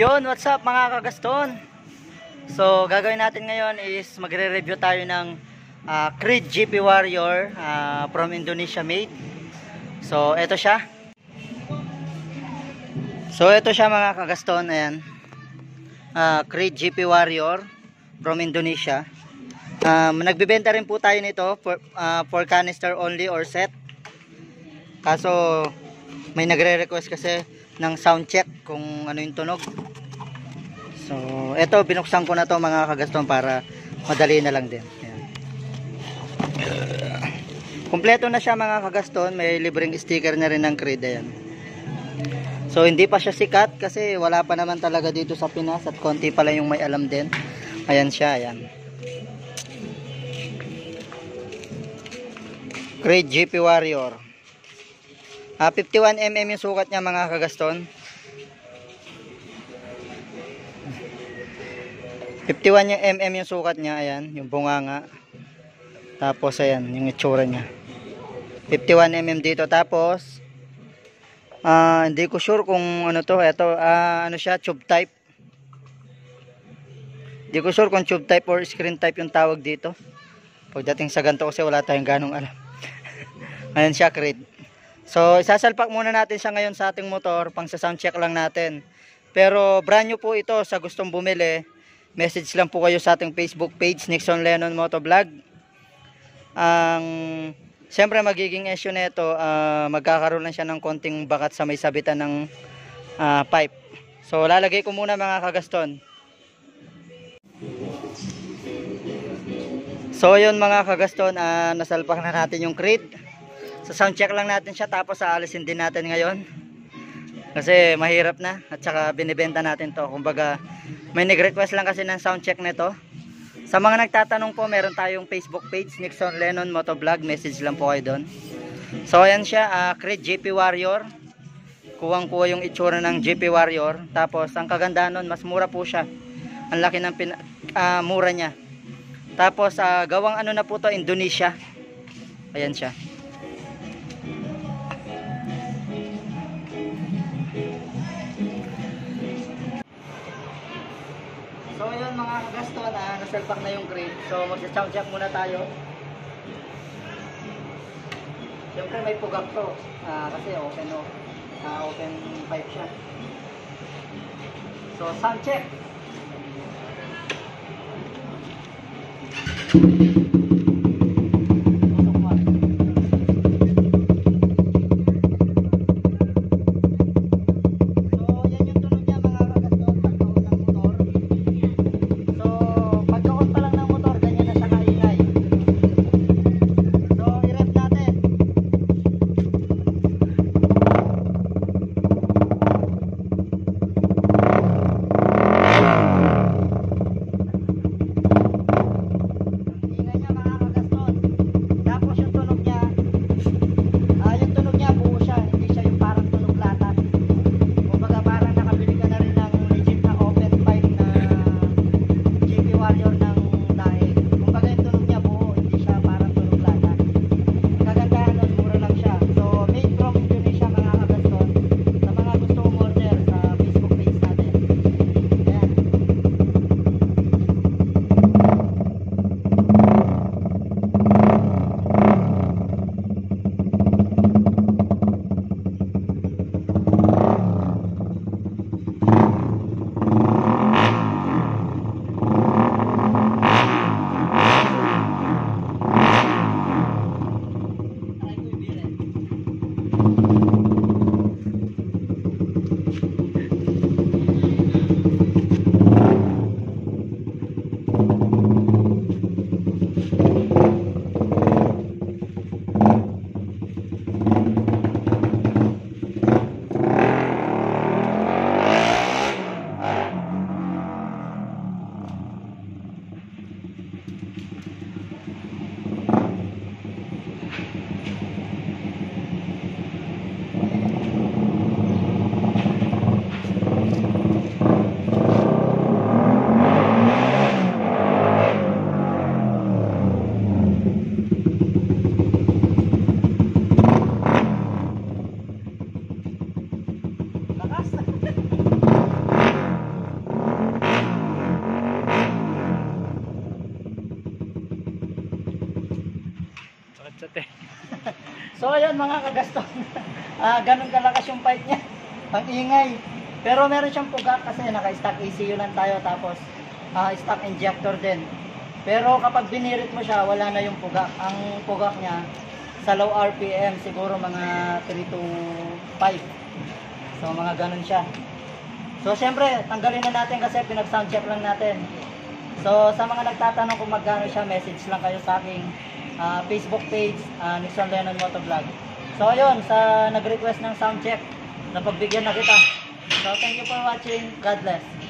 Yun, what's up mga kagaston? So, gagawin natin ngayon is magre-review tayo ng Creed GP Warrior from Indonesia made. So, ito siya. Mga kagaston, ayan. Creed GP Warrior from Indonesia. Nagbibenta rin po tayo nito for canister only or set. Kaso, may nagre-request kasi ng sound check kung ano yung tunog. So, eto binuksan ko na to mga kagaston para madali na lang din. Ayan. Kompleto na siya mga kagaston, may libreng sticker na rin ng Creed. Ayan. So, hindi pa siya sikat kasi wala pa naman talaga dito sa Pinas at konti pala yung may alam din. Ayan siya, ayan. Creed GP Warrior. 51mm yung sukat niya mga kagaston. 51mm yung sukat niya, ayan, yung bunganga. Tapos ayan, yung itsura niya. 51mm dito, tapos hindi ko sure kung ano to, ito, ano siya, tube type. Hindi ko sure kung tube type or screen type yung tawag dito. Pagdating sa ganito kasi wala tayong ganong alam. Ayan siya, Creed. So, isasalpak muna natin siya ngayon sa ating motor, pang sa sound check lang natin. Pero brand new po ito, sa gustong bumili, message lang po kayo sa ating Facebook page, Nixon Lennon Motovlog. Siyempre magiging issue nito, magkakaroon lang siya ng konting bakat sa may sabitan ng pipe. So, lalagay ko muna mga kagaston. So, yun mga kagaston, nasalpak na natin yung Creed. So, sound check lang natin siya, tapos aalisin din natin ngayon kasi mahirap na at saka binibenta natin to. Kumbaga may nag-request lang kasi ng sound check nito. Sa mga nagtatanong po, meron tayong Facebook page, Nixon Lennon Motovlog, message lang po kayo doon. So ayan siya, Creed GP Warrior. Kuwang-kuha yung itsura ng GP Warrior. Tapos ang kagandahan nun, mas mura po siya. Ang laki ng mura niya. Tapos gawang ano na po to, Indonesia. Ayan siya. So yun mga kagaston, nasalpak na yung Creed. So magsa-sound check muna tayo. Siyempre may pugak to, kasi open pipe siya. So sound check. Swerte. So ayun mga kagaston. Ganun kalakas yung pipe niya. Ang ingay. Pero meron siyang pugak kasi naka-stock ECU lang tayo tapos stock injector din. Pero kapag binirit mo siya, wala na yung pugak. Ang pugak niya sa low RPM siguro mga 3 to 5. So mga ganun siya. So syempre, tanggalin na natin kasi pinag-sound check lang natin. So sa mga nagtatanong kung magkano siya, message lang kayo sa aking Facebook page, Nixon Lennon Motovlog. So ayun, sa nag-request ng sound check, napagbigyan na kita. So thank you for watching. God bless.